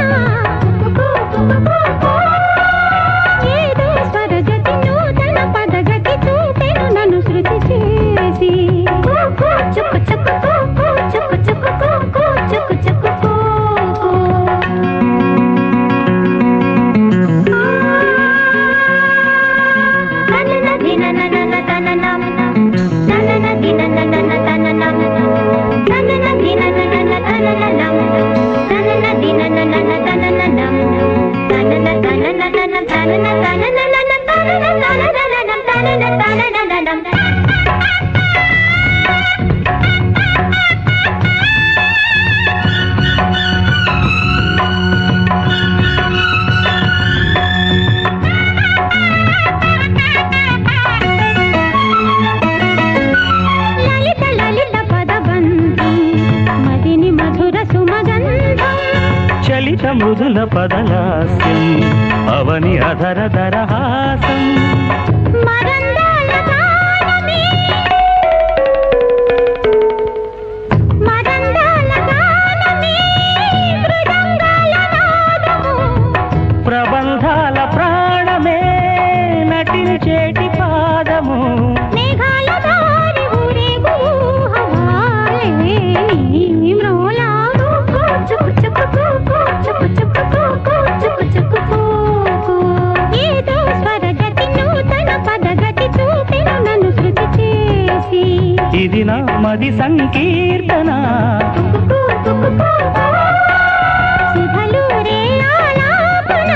ఏదో స్వరగతి నూతన పదగతి చూపెను నన్ను శృతి చేసి చుక్కు చుక్కు చుక్కు చుక్కు చుక్కు చుక్కు చలిత మృదుల పదలాస్యం అవని అధర దరహాసం ప్రబంధాల ప్రాణమే నటించేటి పాదము ఏదో స్వరగతి నూతన పదగతి చూపెను నన్ను శృతి చేసి ఇది నా మది సంకీర్తన సుధలూరే ఆలాపన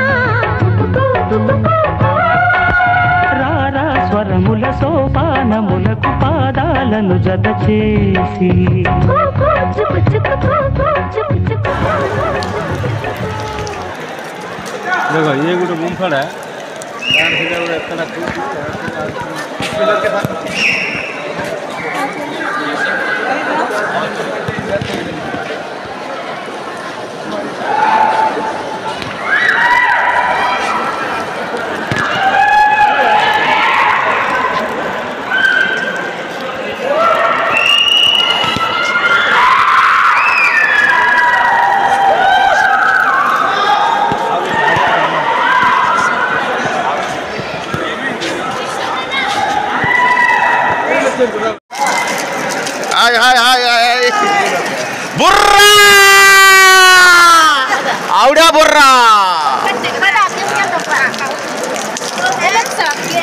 రారా స్వరముల సోపానములకు పాదాలను జత చేసి देखो ये गोटे मुंफड़ा हाय हाय हाय हाय बुर्रा आवड़ा बुर्रा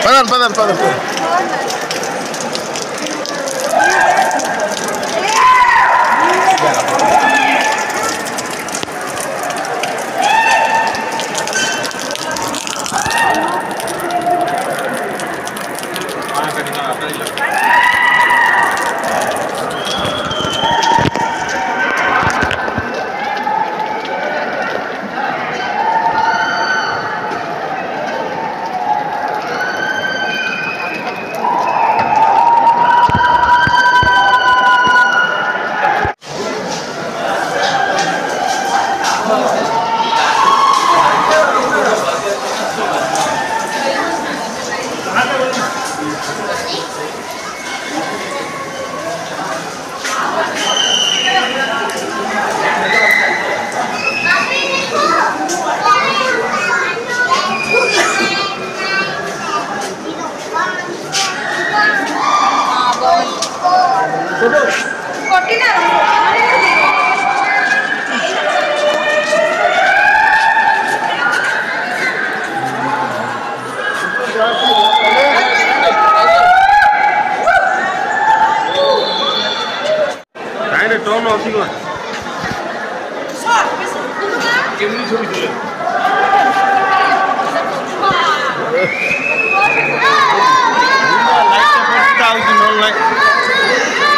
पदन पदन पदन टर्न आसिगो केमनी छवि तुले लाइट का आउट नॉन लाइट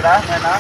Gracias.